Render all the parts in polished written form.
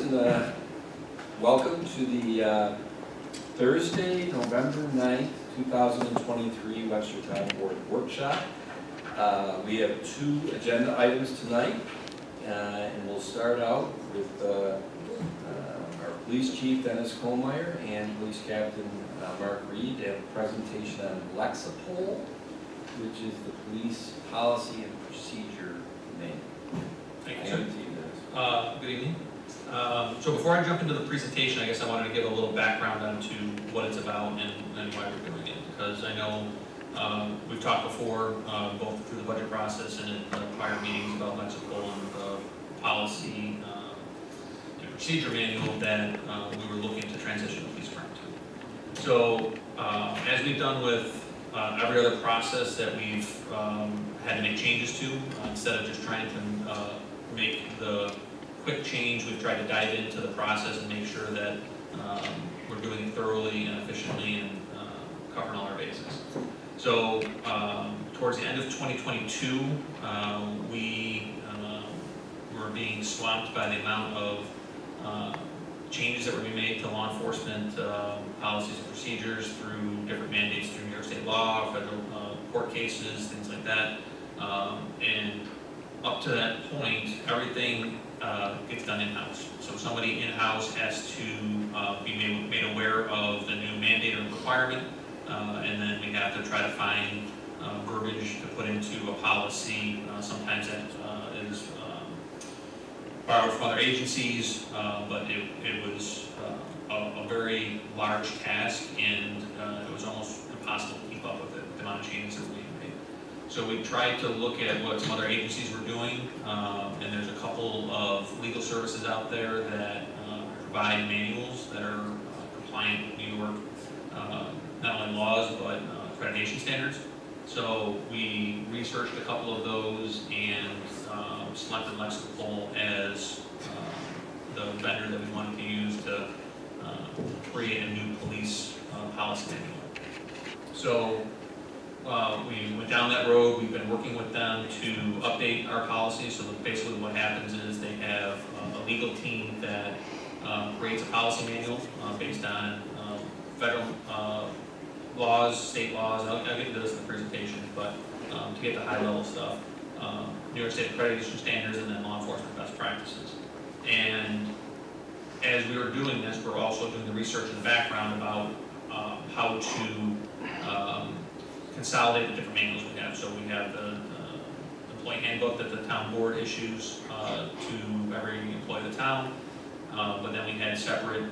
and welcome to the Thursday, November 9th, 2023 Webster Town Board Workshop. We have two agenda items tonight, and we'll start out with our Police Chief Dennis Kohlmeyer and Police Captain Mark Reed and a presentation on Lexapol, which is the Police Policy and Procedure Manual. Thank you, sir. Good evening. So before I jump into the presentation, I guess I wanted to give a little background onto what it's about and why we're doing it. Because I know we've talked before, both through the budget process and in prior meetings about Lexapol and the policy and procedure manual that we were looking to transition the police department to. So as we've done with every other process that we've had to make changes to, instead of just trying to make the quick change, we've tried to dive into the process and make sure that we're doing it thoroughly and efficiently and covering all our bases. So towards the end of 2022, we were being swamped by the amount of changes that were being made to law enforcement policies and procedures through different mandates through New York State law, federal court cases, things like that. And up to that point, everything gets done in-house. So somebody in-house has to be made aware of the new mandate or requirement, and then we have to try to find verbiage to put into a policy. Sometimes that is borrowed from other agencies, but it was a very large task, and it was almost impossible to keep up with it, the amount of changes that were being made. So we tried to look at what some other agencies were doing, and there's a couple of legal services out there that provide manuals that are compliant with New York, not only laws, but accreditation standards. So we researched a couple of those and selected Lexapol as the vendor that we wanted to use to create a new police policy manual. So we went down that road. We've been working with them to update our policy. So basically what happens is they have a legal team that creates a policy manual based on federal laws, state laws. I'll get into this in the presentation, but to get the high level stuff, New York State accreditation standards, and then law enforcement best practices. And as we were doing this, we're also doing the research in the background about how to consolidate the different manuals we have. So we have the employee handbook that the town board issues to every employee of the town, but then we had separate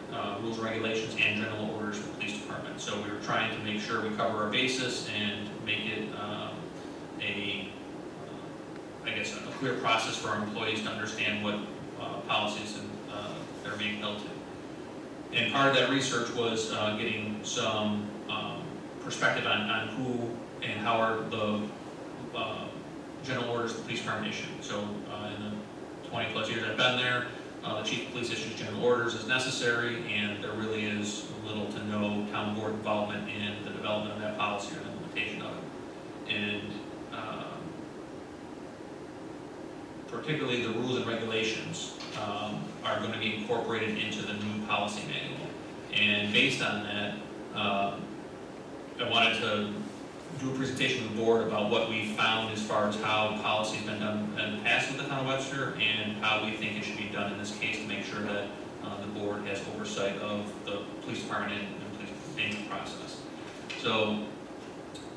rules and regulations and general orders for the police department. So we were trying to make sure we cover our basis and make it I guess a clear process for our employees to understand what policies and they're being held to. And part of that research was getting some perspective on who and how are the general orders the police department issued. So in the 20 plus years I've been there, the chief of police issues general orders as necessary, and there really is little to no town board involvement in the development of that policy or the implementation of it. And particularly the rules and regulations are going to be incorporated into the new policy manual. And based on that, I wanted to do a presentation to the board about what we found as far as how policy has been done in the past with the town of Webster and how we think it should be done in this case to make sure that the board has oversight of the police department and police manual process. So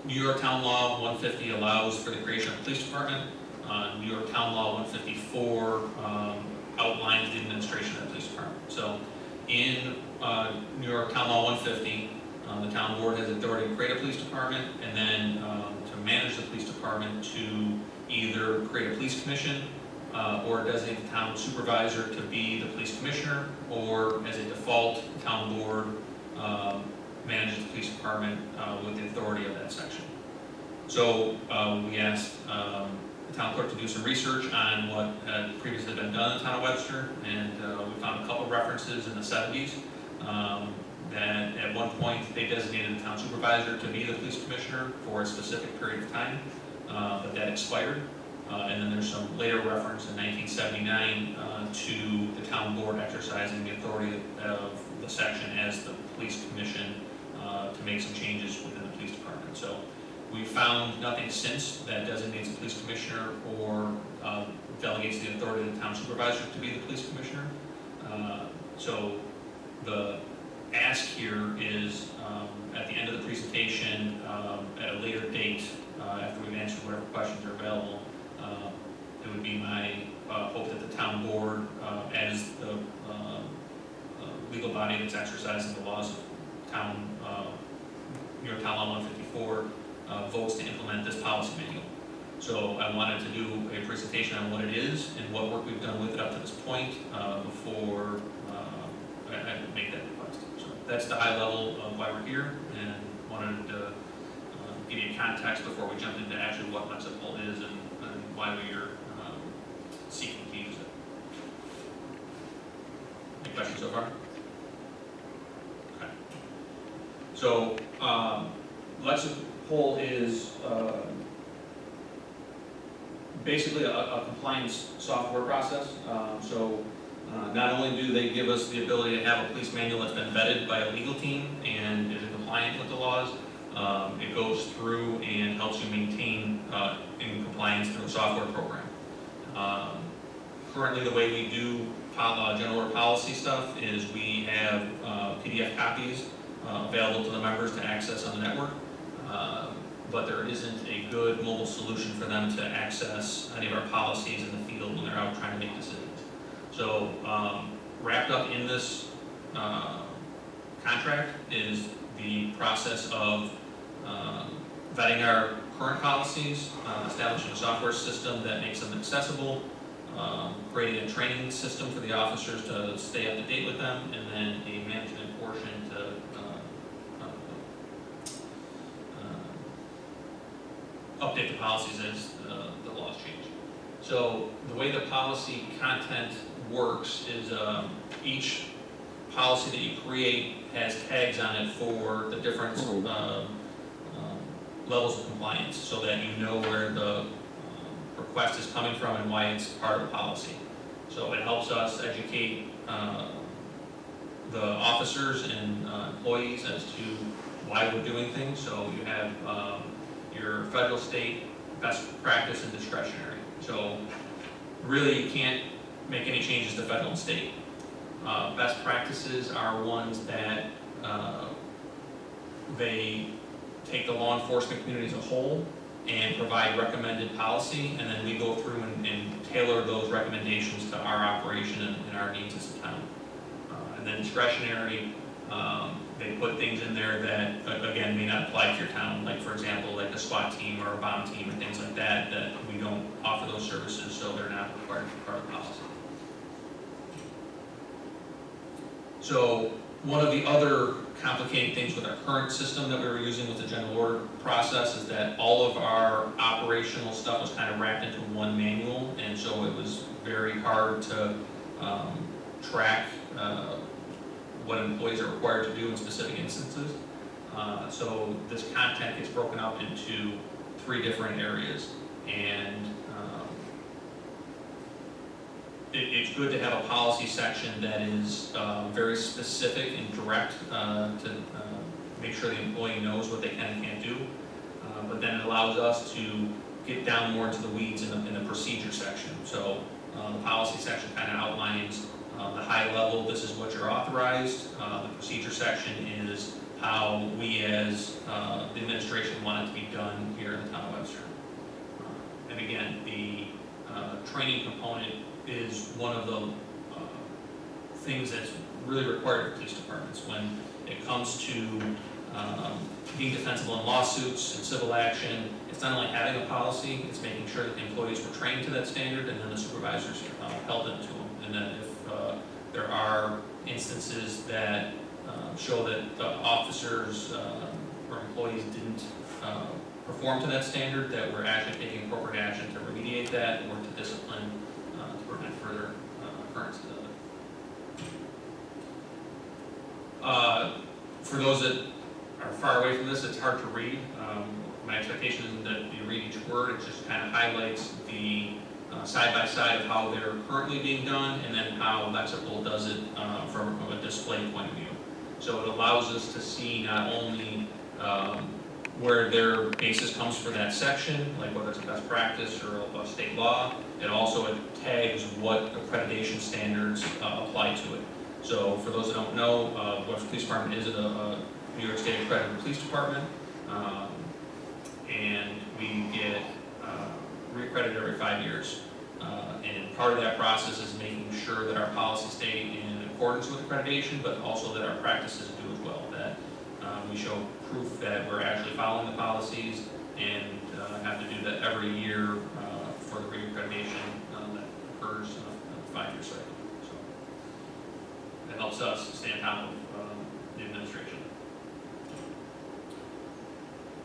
New York Town Law 150 allows for the creation of the police department. New York Town Law 154 outlines the administration of the police department. So in New York Town Law 150, the town board has authority to create a police department, and then to manage the police department to either create a police commission or designate the town supervisor to be the police commissioner, or as a default, the town board manages the police department with the authority of that section. So we asked the town clerk to do some research on what had previously been done in the town of Webster, and we found a couple of references in the 70s. That at one point they designated the town supervisor to be the police commissioner for a specific period of time, but that expired. And then there's some later reference in 1979 to the town board exercising the authority of the section as the police commission to make some changes within the police department. So we found nothing since that designates a police commissioner or delegates the authority of the town supervisor to be the police commissioner. So the ask here is at the end of the presentation, at a later date, after we've answered whatever questions are available, it would be my hope that the town board, as the legal body that's exercising the laws of town, New York Town Law 154, votes to implement this policy manual. So I wanted to do a presentation on what it is and what work we've done with it up to this point before I make that request. So that's the high level of why we're here, and wanted to give you context before we jump into actually what Lexipol is and why we are seeking to use it. Any questions so far? Okay. So Lexipol is basically a compliance software process. Not only do they give us the ability to have a police manual that's been vetted by a legal team and is compliant with the laws, it goes through and helps you maintain in compliance through a software program. Currently, the way we do general order policy stuff is we have PDF copies available to the members to access on the network, but there isn't a good mobile solution for them to access any of our policies in the field when they're out trying to make decisions. So wrapped up in this contract is the process of vetting our current policies, establishing a software system that makes them accessible, creating a training system for the officers to stay up to date with them, and then a management portion to update the policies as the laws change. So the way the policy content works is each policy that you create has tags on it for the different levels of compliance, so that you know where the request is coming from and why it's part of the policy. So it helps us educate the officers and employees as to why we're doing things. So you have your federal, state, best practice, and discretionary. So really you can't make any changes to federal and state. Best practices are ones that they take the law enforcement community as a whole and provide recommended policy, and then we go through and tailor those recommendations to our operation and our needs as a town. And then discretionary, they put things in there that, again, may not apply to your town, like for example, like a SWAT team or a bomb team or things like that, that we don't offer those services, so they're not required to be part of the policy. So one of the other complicating things with our current system that we were using with the general order process is that all of our operational stuff was kind of wrapped into one manual, and so it was very hard to track what employees are required to do in specific instances. So this content gets broken up into 3 different areas, and it's good to have a policy section that is very specific and direct to make sure the employee knows what they can and can't do. But then it allows us to get down more into the weeds in the procedure section. So the policy section kind of outlines the high level, this is what you're authorized. The procedure section is how we as the administration want it to be done here in the town of Webster. And again, the training component is one of the things that's really required of police departments when it comes to being defensible in lawsuits and civil action. It's not only having a policy, it's making sure that the employees were trained to that standard, and then the supervisors held it to them. And then if there are instances that show that the officers or employees didn't perform to that standard, that we're actually taking appropriate action to remediate that or to discipline to prevent further occurrences of it. For those that are far away from this, it's hard to read. My expectation is that you read read each word, it just kind of highlights the side by side of how they're currently being done, and then how Lexipol does it from a display point of view. So it allows us to see not only where their basis comes for that section, like whether it's a best practice or a state law. It also tags what accreditation standards apply to it. So for those that don't know, Webster Police Department is a New York State accredited police department, and we get reaccredited every 5 years. And part of that process is making sure that our policies stay in accordance with accreditation, but also that our practices do as well. That we show proof that we're actually following the policies, and have to do that every year for the reaccreditation that occurs in a 5-year cycle. So that helps us stay on top of the administration.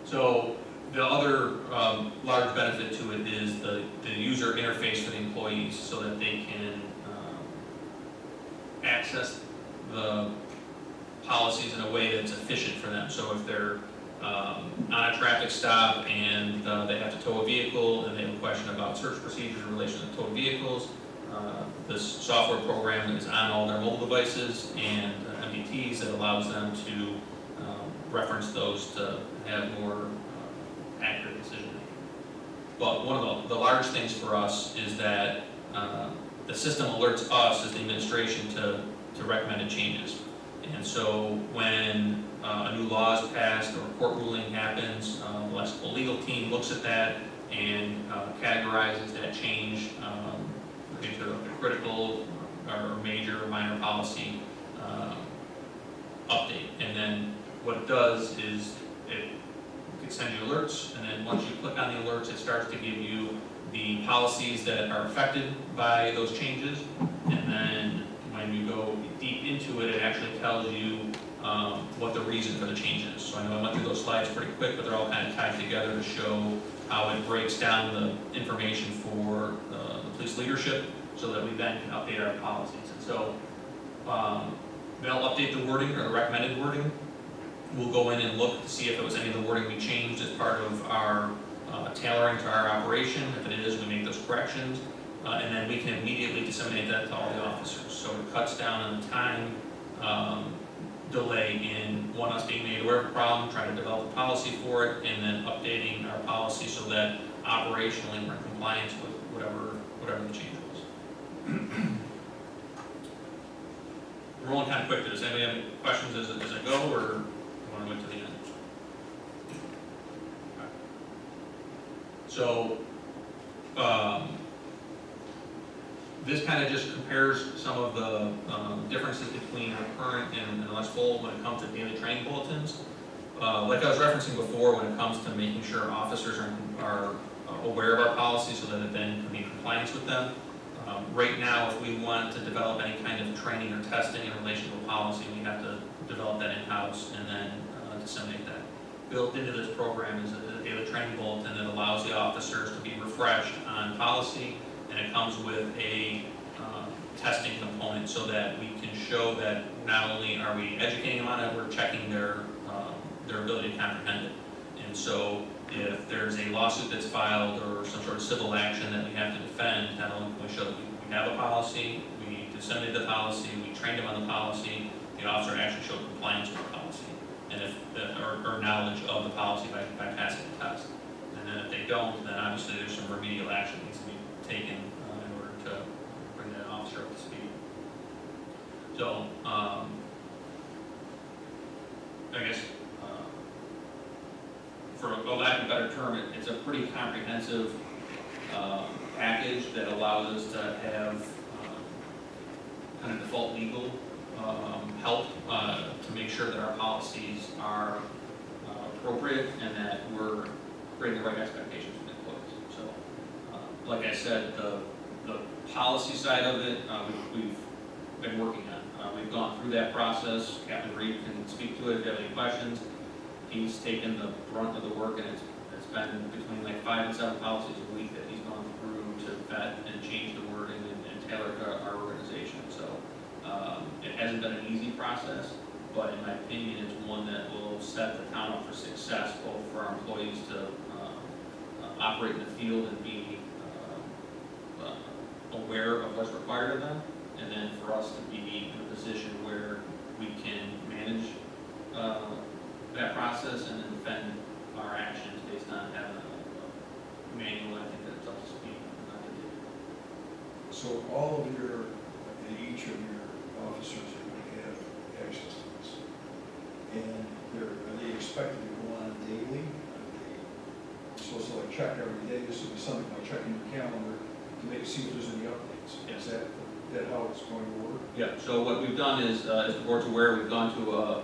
So the other large benefit to it is the user interface for the employees, so that they can access the policies in a way that's efficient for them. So if they're on a traffic stop and they have to tow a vehicle and they have a question about search procedures in relation to towed vehicles, this software program is on all their mobile devices and MDTs that allows them to reference those to have more accurate decision making. But one of the large things for us is that the system alerts us as the administration to recommended changes. And so when a new law is passed or a court ruling happens, the Lexipol legal team looks at that and categorizes that change into a critical or major or minor policy update. And then what it does is it sends you alerts, and then once you click on the alerts, it starts to give you the policies that are affected by those changes. And then when you go deep into it, it actually tells you what the reason for the change is. So I know I went through those slides pretty quick, but they're all kind of tied together to show how it breaks down the information for the police leadership, so that we then can update our policies. And so they'll update the wording or the recommended wording. We'll go in and look to see if it was any of the wording we changed as part of our tailoring to our operation. If it is, we make those corrections. And then we can immediately disseminate that to all the officers. So it cuts down on the time delay in us being made aware of a problem, trying to develop a policy for it, and then updating our policy so that operationally we're in compliance with whatever the change was. We're rolling kind of quick. Does anybody have any questions as I go, or do you want to wait to the end? Okay. So this kind of just compares some of the differences between our current and Lexipol when it comes to daily training bulletins. Like I was referencing before, when it comes to making sure officers are aware of our policies so that it then can be in compliance with them. Right now, if we want to develop any kind of training or testing in relation to a policy, we have to develop that in-house and then disseminate that. Built into this program is a daily training bulletin that allows the officers to be refreshed on policy, and it comes with a testing component so that we can show that not only are we educating them on it, we're checking their ability to comprehend it. And so if there's a lawsuit that's filed or some sort of civil action that we have to defend, not only can we show that we have a policy, we disseminated the policy, we trained them on the policy, the officer actually showed compliance with the policy, and or knowledge of the policy by passing the test. And then if they don't, then obviously there's some remedial action that needs to be taken in order to bring that officer up to speed. So, I guess, for a lack of a better term, it's a pretty comprehensive package that allows us to have kind of default legal help to make sure that our policies are appropriate and that we're creating the right expectations for the employees. So, like I said, the policy side of it, we've been working on. We've gone through that process. Captain Reed can speak to it if you have any questions. He's taken the brunt of the work, and it's been between like 5 and 7 policies a week that he's gone through to vet and change the wording and tailor to our organization. So it hasn't been an easy process, but in my opinion, it's one that will set the town up for success, both for our employees to operate in the field and be aware of what's required of them, and then for us to be in a position where we can manage that process and then defend our actions based on having a manual. I think that's up to speed. So all of your, each of your officers are going to have access to this. And are they expected to go on daily? Are they supposed to like check every day? This would be something like checking your calendar to see if there's any updates. Yes. Is that how it's going to work? Yeah, so what we've done is, as the board's aware, we've gone to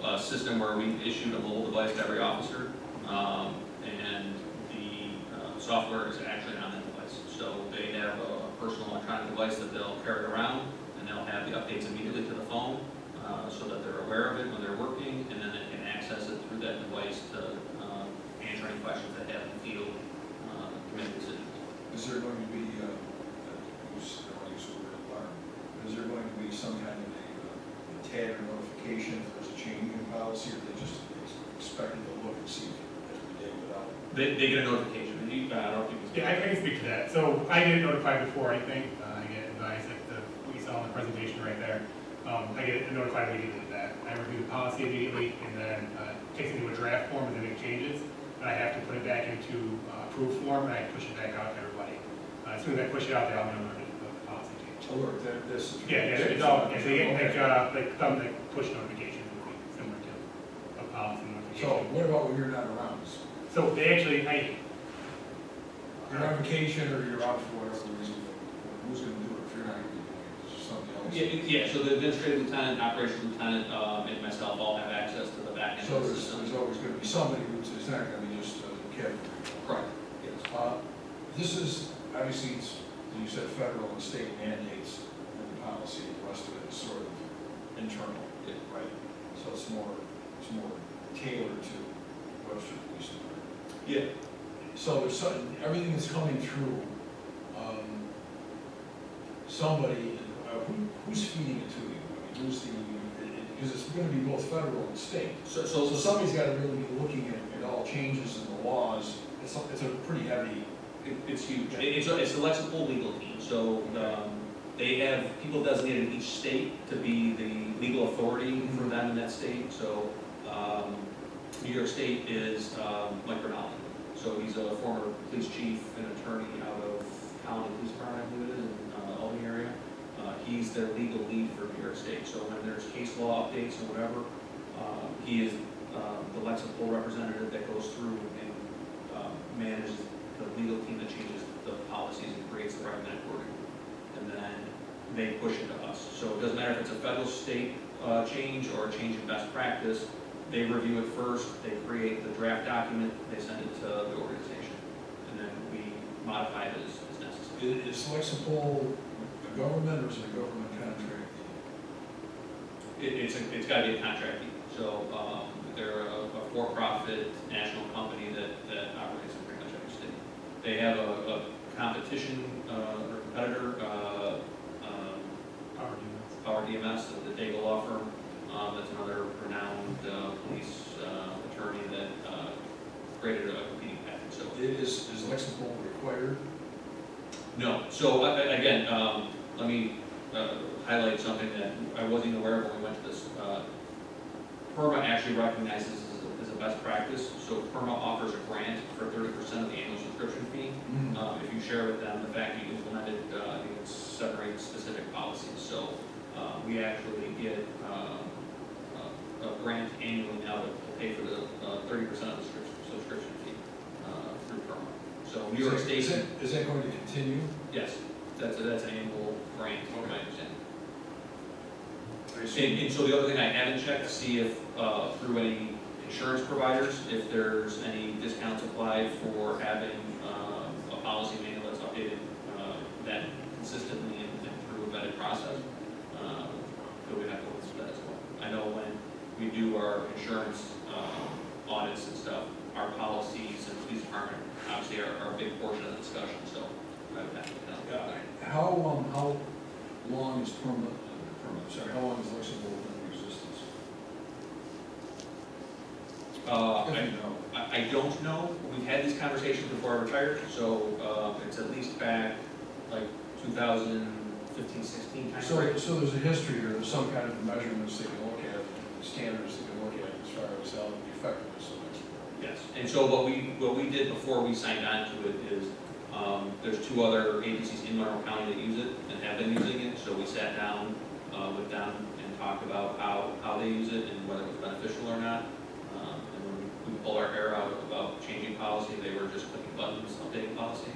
a system where we've issued a mobile device to every officer, and the software is actually on that device. So they have a personal electronic device that they'll carry around, and they'll have the updates immediately to the phone, so that they're aware of it when they're working, and then they can access it through that device to answer any questions they have in the field, to make decisions. Is there going to be, I don't want to use the word alarm, is there going to be some kind of a tag or notification if there's a change in policy, or they just expected to look and see every day without? They get a notification, and I don't know if you can. Yeah, I can speak to that. So I get notified before anything. I get advised that what you saw in the presentation right there. I get notified immediately that I review the policy immediately, and then it takes me to a draft form and then make changes. And I have to put it back into approved form, and I push it back out to everybody. As soon as I push it out, they all know the policy change. Alert, this. Yeah, it's all, yeah, they get like push notifications would be similar to a policy So notification. what about when you're not around? So they actually, You're on vacation or you're out for whatever reason, who's going to do it if you're not going to be doing it? Is there somebody else? Yeah, so the administrative lieutenant, operations lieutenant, and myself all have access to the back end So of the there's system. always going to be somebody who's, it's not going to be just a captain. Correct, yes. This is, obviously, you said federal and state mandates in the policy, the rest of it is sort of internal, Yeah. right? So it's more tailored to Webster Police Department. Yeah. So there's everything that's coming through, somebody, who's feeding it to you? I mean, because it's going to be both federal and state. So Somebody's got to really be looking at all changes in the laws. It's a pretty heavy. it's huge. It's a Lexipol legal team, so they have people designated in each state to be the legal authority for them in that state. So New York State is Mike Rinaldi. So he's a former police chief and attorney out of County Police Department, I believe it is, in Albany area. He's their legal lead for New York State. So when there's case law updates or whatever, he is the Lexipol representative that goes through and manages the legal team that changes the policies and creates the recommended wording. And then they push it to us. So it doesn't matter if it's a federal state change or a change in best practice. They review it first, they create the draft document, they send it to the organization, and then we modify it as necessary. Is Lexipol a government or is it a government contract? It's got to be a contract. So they're a for-profit national company that operates in pretty much every state. They have a competition or competitor, Power DMS, the Daigle law firm. That's another renowned police attorney that created a competing package. So Is Lexipol required? no. So again, let me highlight something that I wasn't even aware of when we went to this. PERMA actually recognizes this as a best practice. So PERMA offers a grant for 30% of the annual subscription fee. If you share with them the fact that you implemented, I think it's 7 or 8 specific policies. So we actually get a grant annually now to pay for the 30% of the subscription fee through PERMA. So New York State. Is that going to continue? Yes, that's an annual grant, from my understanding. I And so the other thing I haven't checked to see if through any insurance providers, if there's any discounts applied for having a policy manual that's updated that consistently and through a vetted process. So we have to look into that as well. I know when we do our insurance audits and stuff, our policies and police department obviously are a big portion of the discussion, so I would have to look at that. How long is PERMA, how long is Lexipol in existence? I don't know, we've had these conversations before I retired, so, it's at least back like 2015, 16 time frame. So there's a history here, there's some kind of measurements they can look at, standards they can look at as far as how the effectiveness of this. Yes, and so what we did before we signed on to it is, there's 2 other agencies in Monroe County that use it and have been using it, so we sat down, with them and talked about how they use it and whether it was beneficial or not. And when we pull our hair out about changing policy, they were just clicking buttons, updating policy.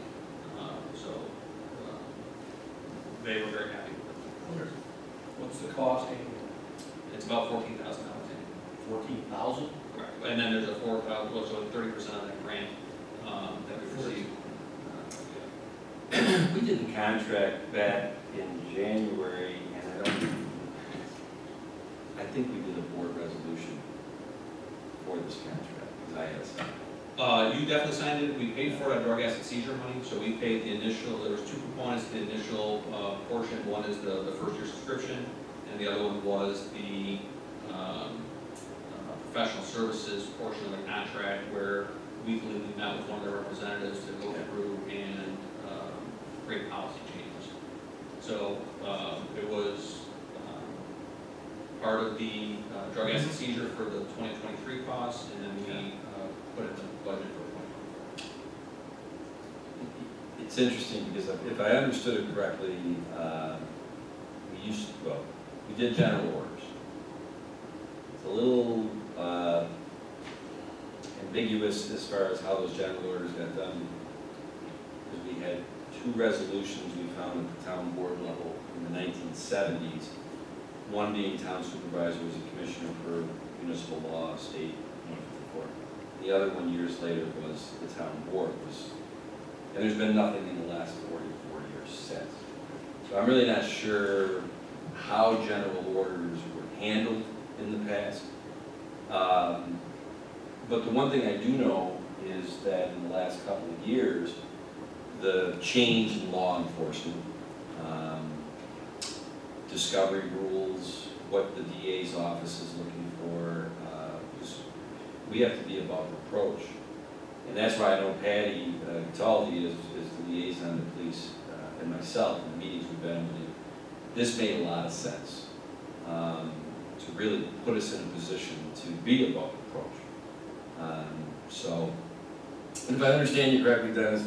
They were very happy with it. What's the cost annually? It's about $14,000 annually. 14,000? Correct. And then there's a 4,000, well, so 30% of that grant, that we received. We did the contract back in January, and I think we did a board resolution for this contract, because I had signed. You definitely signed it, we paid for it on drug asset seizure money, so we paid the initial, there was 2 components to the initial portion. One is the first year subscription, and the other one was the professional services portion of the contract, where weekly we met with one of their representatives to go through and create policy changes. So it was part of the drug asset seizure for the 2023 costs, and then we put it in the budget for 2024. It's interesting, because if I understood it correctly, we did general orders. It's a little ambiguous as far as how those general orders got done, because we had 2 resolutions we found at the town board level in the 1970s. One being town supervisor was a commissioner for municipal law, state 154. The other one years later was the town board and there's been nothing in the last 44 years since. So I'm really not sure how general orders were handled in the past. But the one thing I do know is that in the last couple of years, the change in law enforcement, discovery rules, what the DA's office is looking for, we have to be above reproach. And that's why I know Patty Cataldi is the liaison to police, and myself in the meetings we've been with. This made a lot of sense, to really put us in a position to be above reproach. So, and if I understand you correctly, Dennis,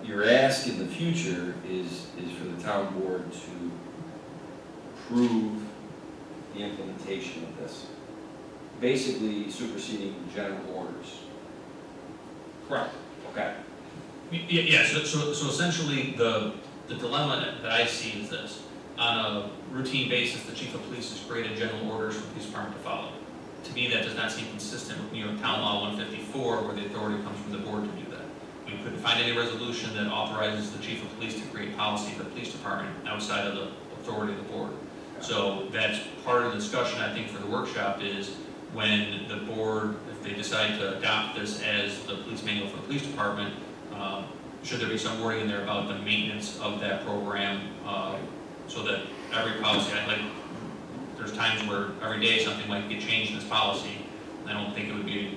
your ask in the future is for the town board to approve the implementation of this, basically superseding general orders. Correct. Okay. Yeah, so essentially, the dilemma that I see is this. On a routine basis, the chief of police has created general orders for the police department to follow. To me, that does not seem consistent with New York Town Law 154, where the authority comes from the board to do that. We couldn't find any resolution that authorizes the chief of police to create policy for the police department outside of the authority of the board. So that's part of the discussion, I think, for the workshop is when the board, if they decide to adopt this as the police manual for the police department, should there be some wording in there about the maintenance of that program, so that every policy, there's times where every day something might get changed in this policy. I don't think it would be,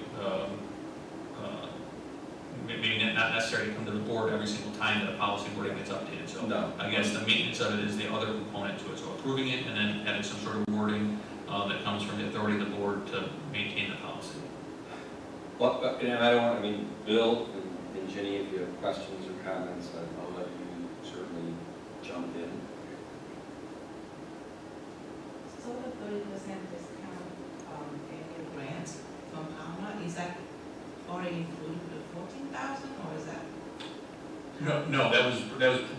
maybe not necessary to come to the board every single time that a policy wording gets updated. So No. I guess the maintenance of it is the other component to it. So approving it and then having some sort of wording that comes from the authority of the board to maintain the policy. Well, and I don't want, Bill and Jenny, if you have questions or comments, I'll let you certainly jump in. So the 30% discount annual grant from Alma, is that already included the 14,000, or is that? No, that was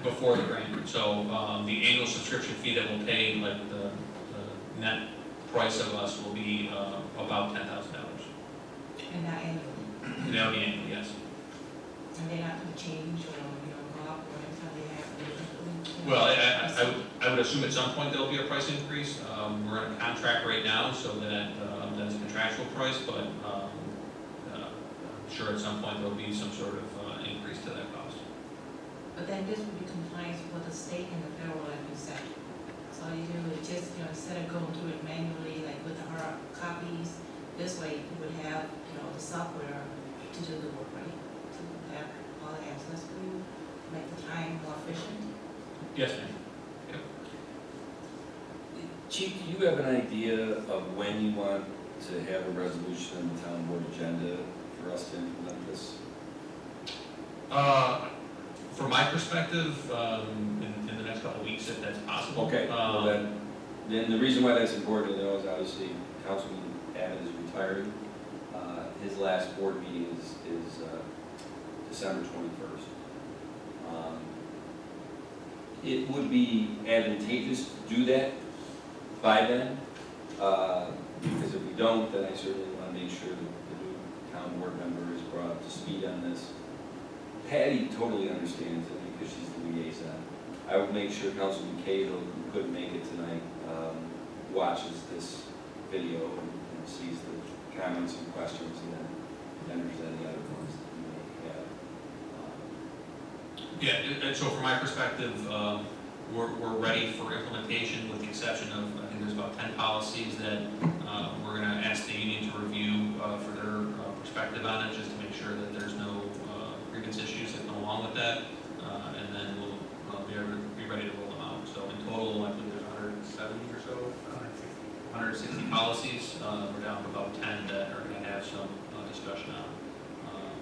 before the grant. So the annual subscription fee that we'll pay, like the net price of us will be about $10,000. And that annually? That'll be annual, yes. And they're not gonna change or, go up or anytime they have? Well, I would assume at some point there'll be a price increase. We're in a contract right now, so that that's a contractual price, but I'm sure at some point there'll be some sort of increase to that cost. But then this would be compliance with the state and the federal, like you said. So you do it just, instead of going through it manually, like with the hard copies, This way you would have, the software to do the work, right? To have all the access for you, make the time more efficient. Yes, ma'am. Chief, do you have an idea of when you want to have a resolution on the town board agenda for us to implement this? From my perspective, in the next couple of weeks, if that's possible. Okay, well then the reason why that's important to know is obviously Councilman Abbott is retiring. His last board meeting is December 21st. It would be advantageous to do that by then, because if we don't, then I certainly want to make sure that the new town board member is brought up to speed on this. Patty totally understands it because she's the liaison. I would make sure Councilman Cahill, who couldn't make it tonight, watches this video and sees the comments and questions, and then enters any other ones that you may have. Yeah, and so from my perspective, we're ready for implementation with the exception of, I think there's about 10 policies that we're going to ask the union to review for their perspective on it, just to make sure that there's no grievance issues that come along with that, and then we'll be ready to roll them out. So in total, I believe there's 170 or so, 160 policies. We're down to about 10 that are going to have some discussion on.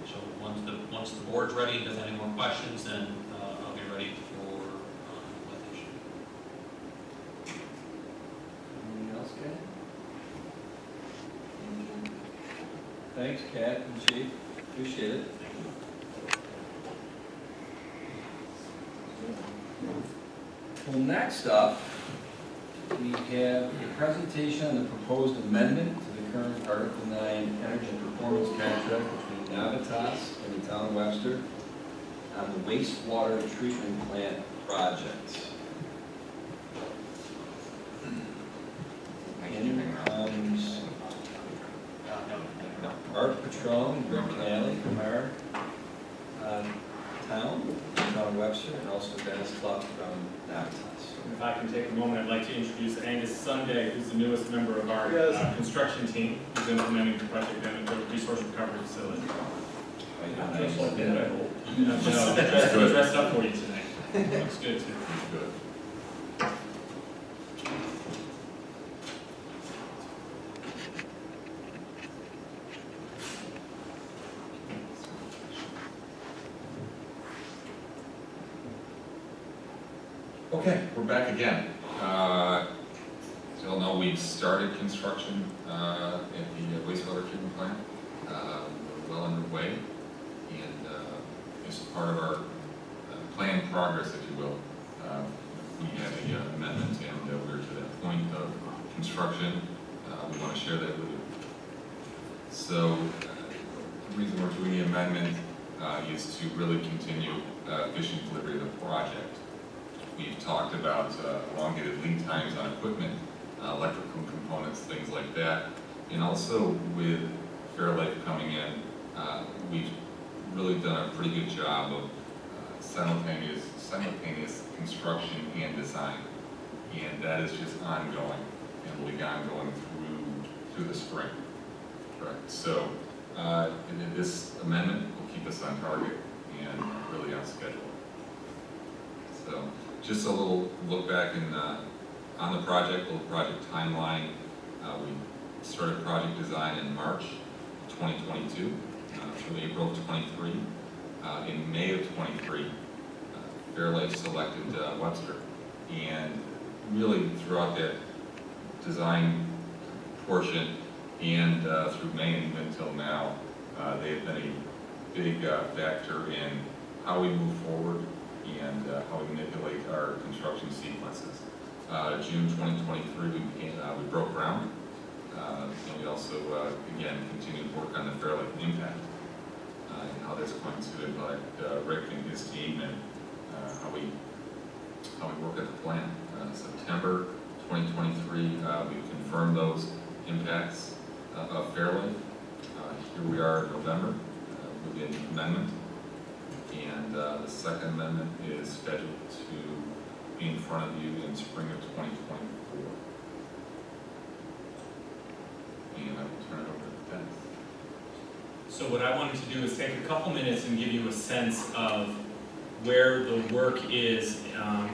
So once the board's ready, if there's any more questions, then I'll be ready for implementation. Anything else, Kat? Thanks, Kat and Chief, appreciate it. Well, next up, we have a presentation on the proposed amendment to the current Article 9 Energy Performance Contract between Navitas and the town of Webster on the wastewater treatment plant project. In comes Art Patron, Greg Canale from our town of Webster, and also Dennis Clough from Navitas. If I can take a moment, I'd like to introduce Angus Sunday, who's the newest member of our construction team, who's implementing the project down at the resource recovery facility. No, dressed up for you tonight. Looks good too. Good. Okay, we're back again. As you all know, we've started construction at the wastewater treatment plant. We're well underway, and as part of our planned progress, if you will, we have an amendment, and we're to that point of construction. We want to share that with you. So, the reason we're doing the amendment is to really continue efficient delivery of the project. We've talked about elongated lead times on equipment, electrical components, things like that. And also with Fairlife coming in, we've really done a pretty good job of simultaneous construction and design. And that is just ongoing, and will be ongoing through the spring. Correct. So this amendment will keep us on target and really on schedule. So just a little look back on the project, little project timeline. We started project design in March 2022 through April of 23. In May of 23, Fairlife selected Webster, and really throughout that design portion and through May and until now, they have been a big factor in how we move forward and how we manipulate our construction sequences. June 2023, we broke ground, and we also, again, continued to work on the Fairlife impact and how that's going to impact Rick and his team, and how we work at the plant. September 2023, we confirmed those impacts of Fairlife. Here we are in November with the amendment. And the second amendment is scheduled to be in front of you in spring of 2024. And I will turn it over to So what I wanted to do is take a couple minutes and give you a sense of where the work is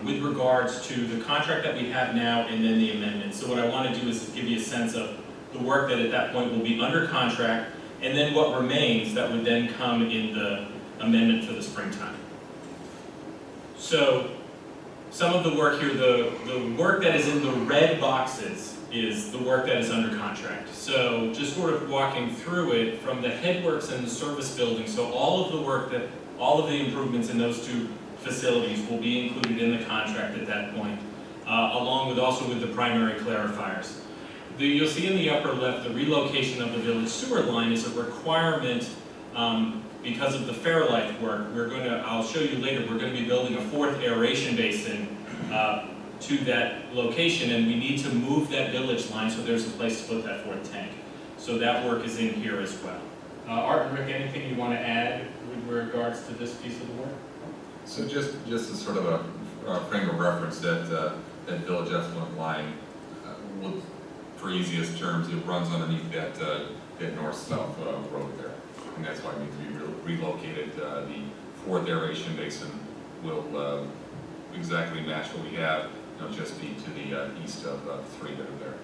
with regards to the contract that we have now and then the amendment. So what I want to do is give you a sense of the work that at that point will be under contract, and then what remains that would then come in the amendment for the springtime. So some of the work here, the work that is in the red boxes is the work that is under contract. So just sort of walking through it from the headworks and the service building, so all of the work that, all of the improvements in those two facilities will be included in the contract at that point, along with also with the primary clarifiers. You'll see in the upper left, the relocation of the village sewer line is a requirement because of the Fairlife work. I'll show you later, we're going to be building a fourth aeration basin to that location, and we need to move that village line so there's a place to put that fourth tank. So that work is in here as well. Art and Rick, anything you want to add with regards to this piece of the work? So just as sort of a frame of reference, that village effluent line, for easiest terms, it runs underneath that north-south road there. And that's why it needs to be relocated. The fourth aeration basin will exactly match what we have, just be to the east of three that are there.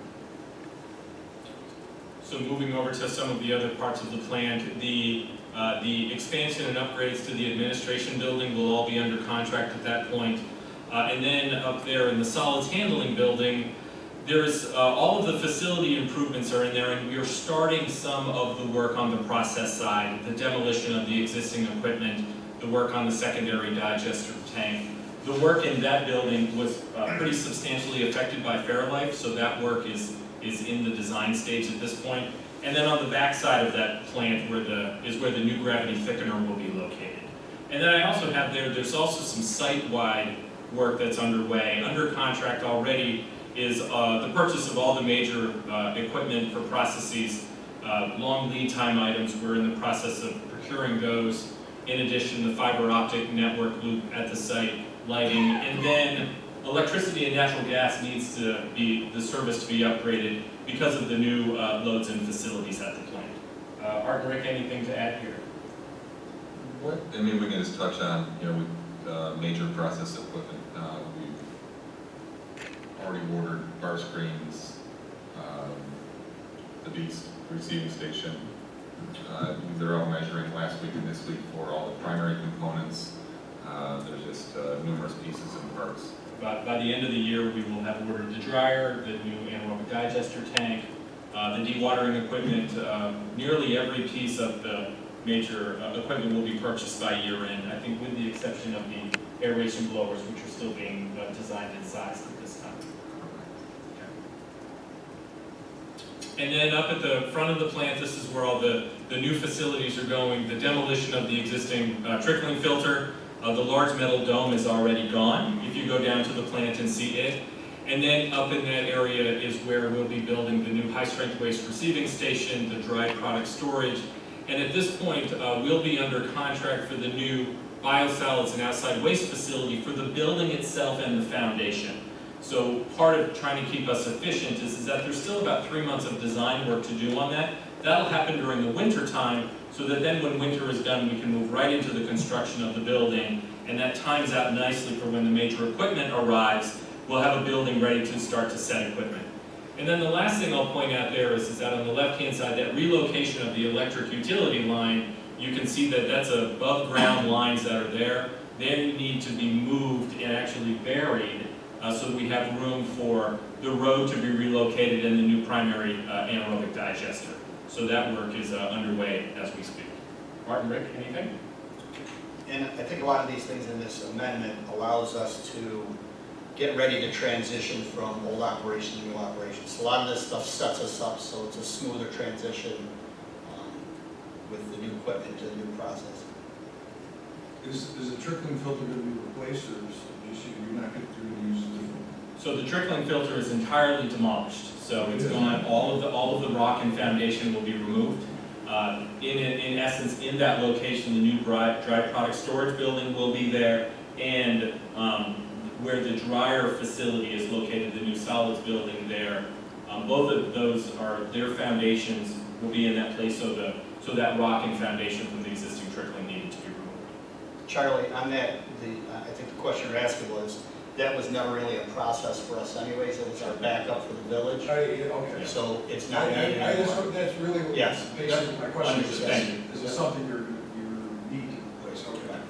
So moving over to some of the other parts of the plant, the expansion and upgrades to the administration building will all be under contract at that point. And then up there in the solids handling building, there's all of the facility improvements are in there, and we are starting some of the work on the process side, the demolition of the existing equipment, the work on the secondary digester tank. The work in that building was pretty substantially affected by Fairlife, so that work is in the design stage at this point. And then on the back side of that plant is where the new gravity thickener will be located. And then I also have there's also some site-wide work that's underway. Under contract already is the purchase of all the major equipment for processes, long lead time items. We're in the process of procuring those. In addition, the fiber optic network loop at the site, lighting, and then electricity and natural gas needs to be, the service to be upgraded because of the new loads and facilities at the plant. Art and Rick, anything to add here? I mean, we can just touch on, with major process equipment. We've already ordered bar screens, the Beast receiving station. They're all measuring last week and this week for all the primary components. There's just numerous pieces and parts. By the end of the year, we will have ordered the dryer, the new anaerobic digester tank, the dewatering equipment. Nearly every piece of the major equipment will be purchased by year end, I think with the exception of the aeration blowers, which are still being designed and sized at this time. And then up at the front of the plant, this is where all the new facilities are going. The demolition of the existing trickling filter. The large metal dome is already gone, if you go down to the plant and see it. And then up in that area is where we'll be building the new high-strength waste receiving station, the dry product storage. And at this point, we'll be under contract for the new biosolids and outside waste facility for the building itself and the foundation. So part of trying to keep us efficient is that there's still about 3 months of design work to do on that. That'll happen during the winter time, so that then when winter is done, we can move right into the construction of the building, and that times out nicely for when the major equipment arrives. We'll have a building ready to start to set equipment. And then the last thing I'll point out there is that on the left-hand side, that relocation of the electric utility line, you can see that that's above ground lines that are there. They need to be moved and actually buried so that we have room for the road to be relocated and the new primary anaerobic digester. So that work is underway as we speak. Martin, Rick, anything? And I think a lot of these things in this amendment allows us to get ready to transition from old operation to new operation. So a lot of this stuff sets us up so it's a smoother transition with the new equipment to the new process. Is the trickling filter going to be replaced, or is you're not going to use a different? So the trickling filter is entirely demolished. So it's gone. All of the rock and foundation will be removed. In essence, in that location, the new dry product storage building will be there, and where the dryer facility is located, the new solids building there. Both of those their foundations will be in that place. So So that rock and foundation from the existing trickling needed to be removed. Charlie, on that, I think the question you're asking was, that was never really a process for us anyways, it was our backup for the village. Okay. So it's not needed That's, anymore. that's really what Yes. basically my question is. Understood. Thank you. Is it something you need to replace? Okay.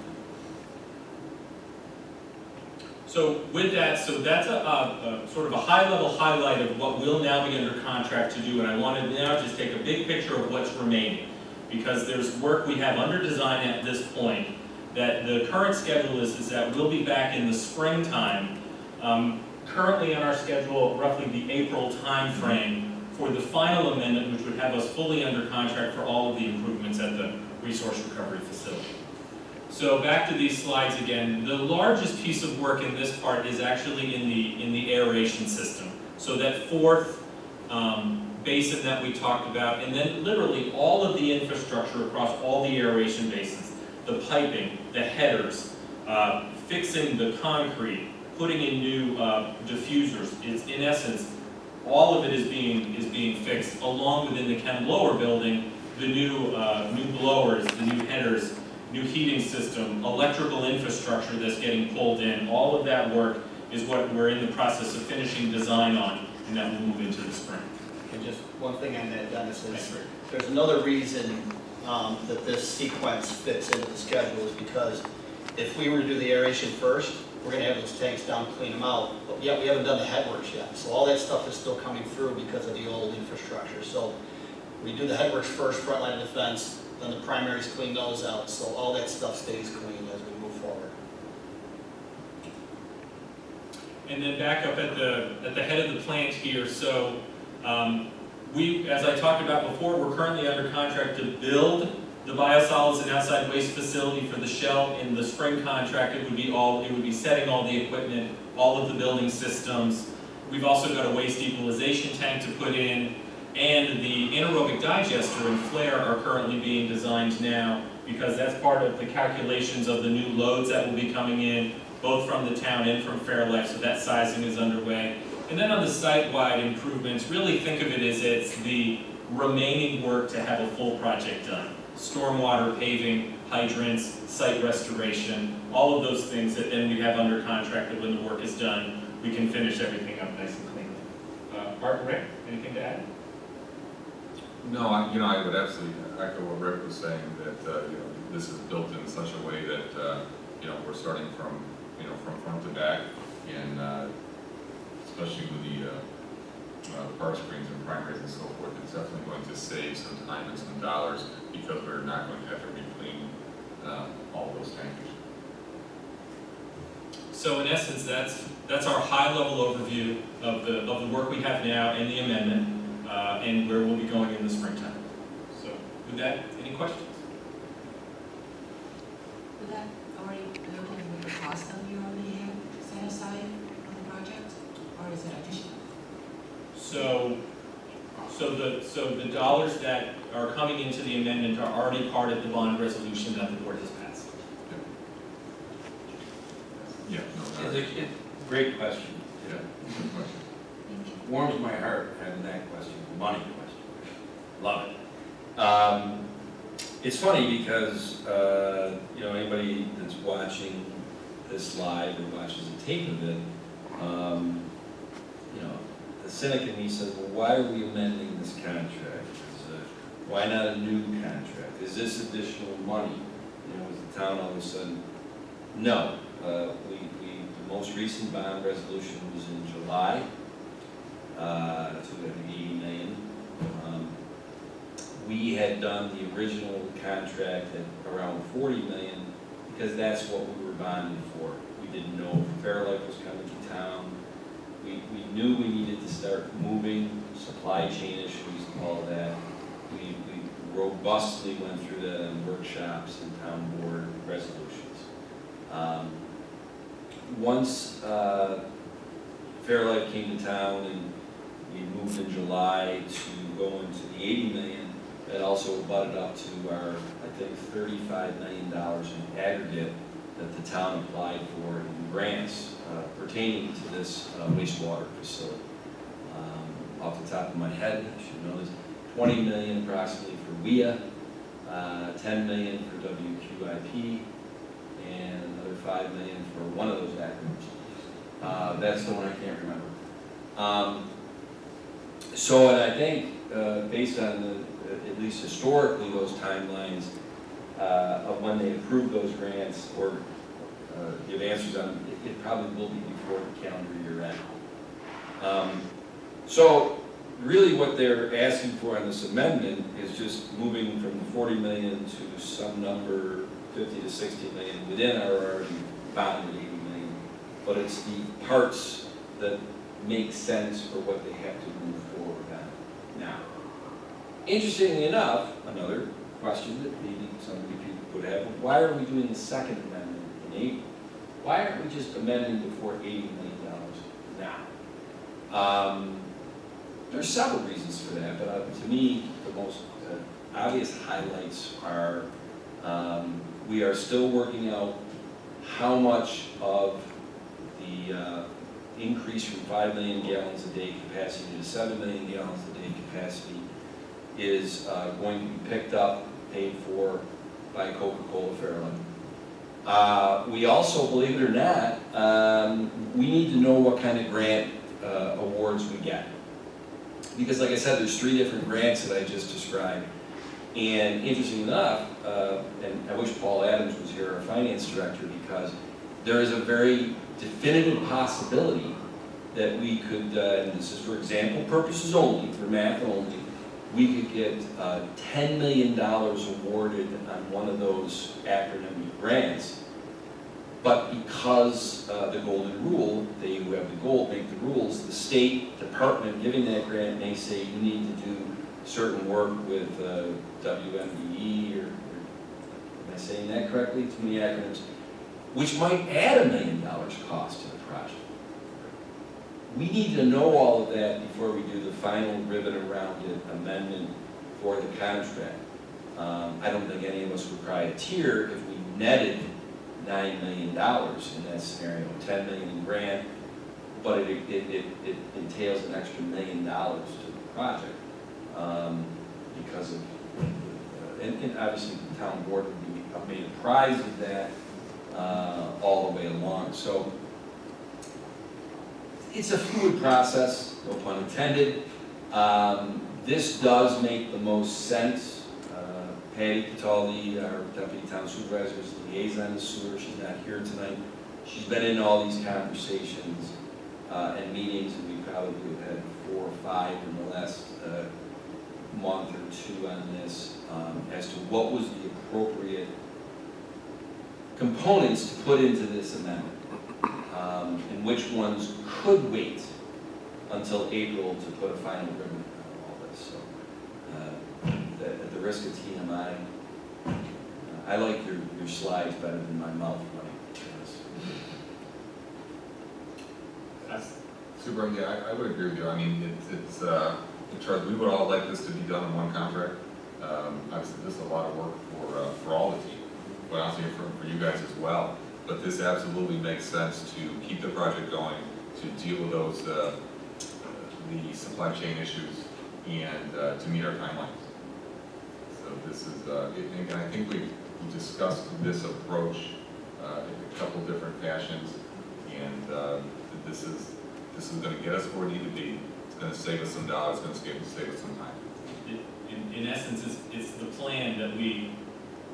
So with that, so that's a sort of a high-level highlight of what we'll now be under contract to do, and I wanted to now just take a big picture of what's remaining, because there's work we have under design at this point, that the current schedule is that we'll be back in the springtime, currently on our schedule, roughly the April timeframe, for the final amendment, which would have us fully under contract for all of the improvements at the resource recovery facility. So back to these slides again, the largest piece of work in this part is actually in the aeration system. So that fourth basin that we talked about, and then literally all of the infrastructure across all the aeration basins, the piping, the headers, fixing the concrete, putting in new diffusers. It's, in essence, all of it is being fixed, along within the chem blower building, the new blowers, the new headers, new heating system, electrical infrastructure that's getting pulled in. All of that work is what we're in the process of finishing design on, and that will move into the spring. And just one thing on that, Dennis, is there's another reason that this sequence fits into the schedule is because if we were to do the aeration first, we're gonna have those tanks down, clean them out, but yet we haven't done the headworks yet. So all that stuff is still coming through because of the old infrastructure. So we do the headworks first, front line of defense, then the primaries clean those out, so all that stuff stays clean as we move forward. And then back up at the head of the plant here, so we, as I talked about before, we're currently under contract to build the biosolids and outside waste facility for the shell. In the spring contract, it would be setting all the equipment, all of the building systems. We've also got a waste equalization tank to put in, and the anaerobic digester and flare are currently being designed now, because that's part of the calculations of the new loads that will be coming in, both from the town and from Fairlife, so that sizing is underway. And then on the site-wide improvements, really think of it as it's the remaining work to have a full project done. Stormwater paving, hydrants, site restoration, all of those things that then we have under contract that when the work is done, we can finish everything up nice and clean. Art and Rick, anything to add? No, I would absolutely echo what Rick was saying, that, this is built in such a way that, we're starting from front to back, and, especially with the bar screens and primaries and so forth, it's definitely going to save some time and some dollars, because we're not going to have to re-clean all those tankers. So in essence, that's our high-level overview of the work we have now and the amendment, and where we'll be going in the springtime. So with that, any questions? Would that already build in with the cost that you already have set aside on the project, or is it additional? So the dollars that are coming into the amendment are already part of the bond resolution that the board has passed. Yeah, no, It's a great question. yeah, good question. Thank you. Warms my heart having that question, the money question. Love it. It's funny because, anybody that's watching this live or watches a tape of it, the cynic in me says, well, why are we amending this contract? Why not a new contract? Is this additional money? Is the town all of a sudden? No. The most recent bond resolution was in July. That's what I think, 80 million. We had done the original contract at around 40 million because that's what we were bonded for. We didn't know if Fairlife was coming to town. We knew we needed to start moving, supply chain issues, all that. We robustly went through that in workshops and town board resolutions. Once Fairlife came to town and we moved in July to go into the 80 million, that also butted up to our, I think, $35 million in aggregate that the town applied for in grants pertaining to this wastewater facility. Off the top of my head, I should know this, 20 million approximately for WIA, $10 million for WQIP, and another $5 million for one of those acronyms. That's the one I can't remember. So, and I think, based on the, at least historically, those timelines of when they approve those grants or give answers on, it probably will be before the calendar year end. So, really what they're asking for on this amendment is just moving from the 40 million to some number, 50 to 60 million, within our already bonded 80 million. But it's the parts that make sense for what they have to move forward on now. Interestingly enough, another question that maybe some people would have, why are we doing the second amendment in April? Why aren't we just amending before $80 million now? There's several reasons for that, but to me, the most obvious highlights are we are still working out how much of the increase from 5 million gallons a day capacity to 7 million gallons a day capacity is going to be picked up, paid for by Coca-Cola Fairland. We also, believe it or not, we need to know what kind of grant awards we get. Because like I said, there's 3 different grants that I just described. And interesting enough, and I wish Paul Adams was here, our finance director, because there is a very definitive possibility that we could, and this is for example purposes only, for math only, we could get $10 million awarded on one of those acronym grants. But because the golden rule, they who have the gold make the rules, the state department giving that grant may say you need to do certain work with WMDE, or am I saying that correctly? Too many acronyms, which might add $1 million cost to the project. We need to know all of that before we do the final ribbon around it amendment for the contract. I don't think any of us would cry a tear if we netted $9 million in that scenario, 10 million in grant, but it entails an extra $1 million to the project because of, and obviously the town board would be made apprised of that all the way along. So it's a fluid process, no pun intended. This does make the most sense. Patty Cataldi, our deputy town supervisor, is the liaison to sewer. She's not here tonight. She's been in all these conversations and meetings, and we probably have had 4 or 5 in the last month or 2 on this, as to what was the appropriate components to put into this amendment, and which ones could wait until April to put a final ribbon on all this. So, at the risk of TMI, I like your slides better than my mouth running. Super, yeah, I would agree with you. I mean, it's Charles, we would all like this to be done in one contract. Obviously, this is a lot of work for all the team, but honestly for you guys as well. But this absolutely makes sense to keep the project going, to deal with those the supply chain issues, and to meet our timelines. So this is, and I think we discussed this approach in a couple different fashions, and this is going to get us where we need to be. It's going to save us some dollars. It's going to save us some time. In essence, it's the plan that we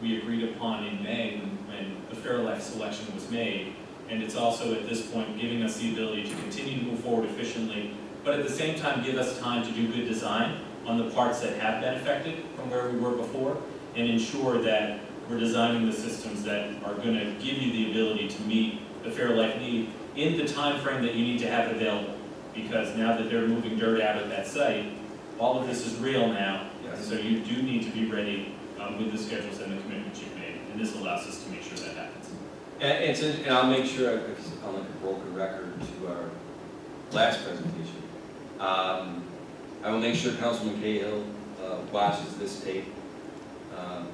agreed upon in May when the Fairlife selection was made, and it's also at this point giving us the ability to continue to move forward efficiently, but at the same time give us time to do good design on the parts that have been affected from where we were before, and ensure that we're designing the systems that are going to give you the ability to meet the Fairlife need in the time frame that you need to have it available. Because now that they're moving dirt out of that site, all of this is real now, Yes. so you do need to be ready with the schedules and the commitments you've made, and this allows us to make sure that happens. And I'll make sure, because I'm like a broken record to our last presentation. I will make sure Councilman Cahill watches this tape, and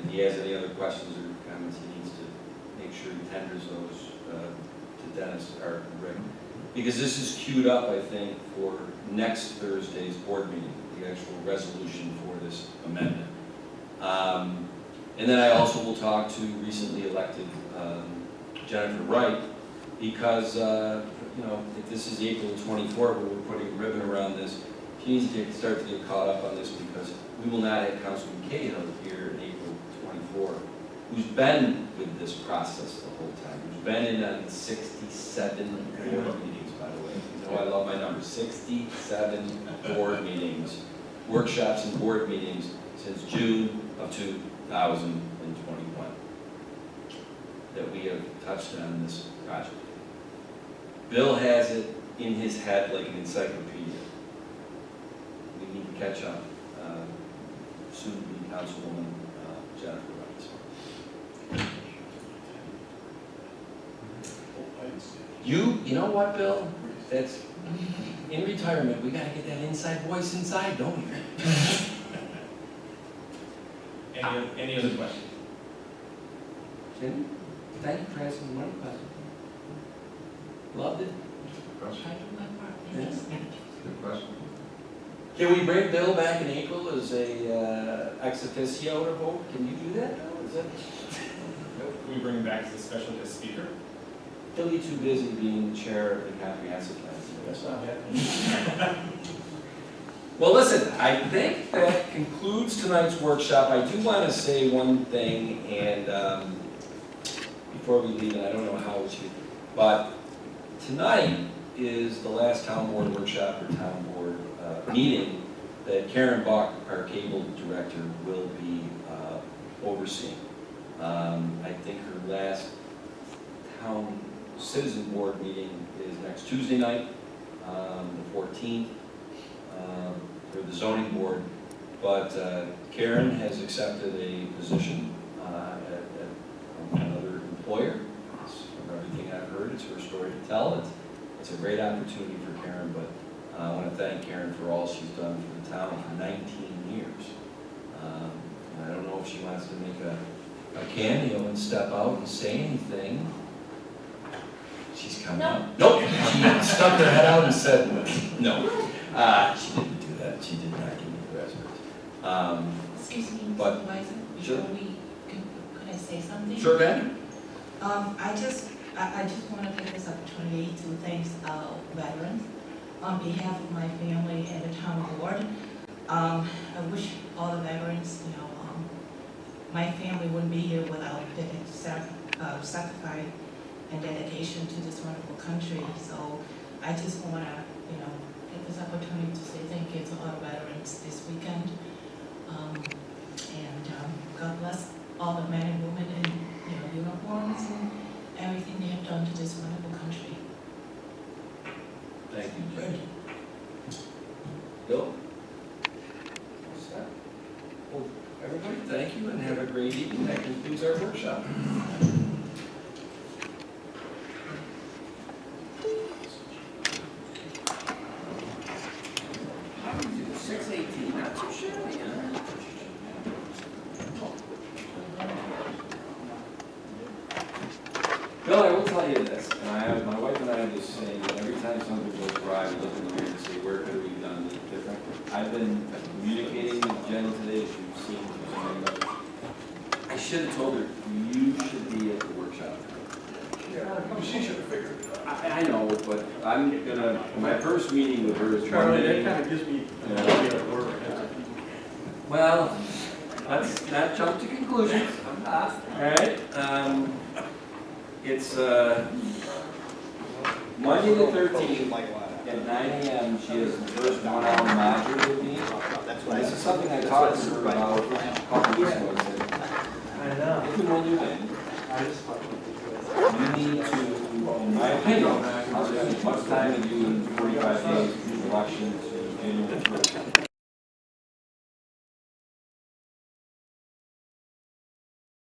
if he has any other questions or comments, he needs to make sure he tenders those to Dennis or Rick. Because this is queued up, I think, for next Thursday's board meeting, the actual resolution for this amendment. And then I also will talk to recently elected Jennifer Wright, because, if this is April 24, where we're putting a ribbon around this, she needs to start to get caught up on this, because we will not have Councilman Cahill here in April 24, who's been with this process the whole time, who's been in on 67 board meetings, by the way. You know I love my numbers, 67 board meetings, workshops and board meetings since June of 2021 that we have touched on this project. Bill has it in his head like an encyclopedia. We need to catch up. Soon to be Councilwoman Jennifer Wright. You know what, Bill? That's, in retirement, we gotta get that inside voice inside, don't we? Any other questions? Thank you for asking one question. Loved it. Question? I do my part. Yes. Good question. Can we bring Bill back in April as a ex officio to vote? Can you do that, Bill? Is that? Can we bring him back as a special guest speaker? He'll be too busy being chair of the comprehensive plan. That's not happening. Well, listen, I think that concludes tonight's workshop. I do want to say one thing, and before we leave, and I don't know how it's you, but tonight is the last town board workshop or town board meeting that Karen Buck, our cable director, will be overseeing. I think her last town citizen board meeting is next Tuesday night, the 14th. For the zoning board, but Karen has accepted a position at another employer. From everything I've heard, it's her story to tell. It's a great opportunity for Karen, but I want to thank Karen for all she's done for the town for 19 years. I don't know if she wants to make a cameo and step out and say anything. She's coming up. Nope. She stuck her head out and said no. She didn't do that. She did not give me the resume. Excuse me, But- Supervisor, Sure. before we, could I say something? Sure, Ben? I just want to take this opportunity to thank veterans on behalf of my family and the town board. I wish all the veterans, my family wouldn't be here without their sacrifice and dedication to this wonderful country. So I just want to, take this opportunity to say thank you to all the veterans this weekend. God bless all the men and women in uniforms and everything they have done to this wonderful country. Thank you, Jen. Bill? What's that? Well, everybody, thank you and have a great evening. That concludes our workshop. 6:18, not too shabby, huh? Bill, I will tell you this, and my wife and I have this saying, that every time something goes awry, we look in the mirror and say, where could we have done this different? I've been communicating with Jen today, as you've seen, I should have told her, you should be at the workshop. Yeah, she should have figured it out. I know, but I'm gonna, my first meeting with her is Monday. Charlie, that kind of gives me an Yeah. idea of where we're at. Well, let's not jump to conclusions. All right, it's Monday the 13th at 9 a.m. She has the first 1 hour module with me. That's This is something I talked to her about a couple weeks ago. I said, I know. if and when you win, you need to, in my opinion, I'll spend as much time with you in 45 days, from election to January 1st.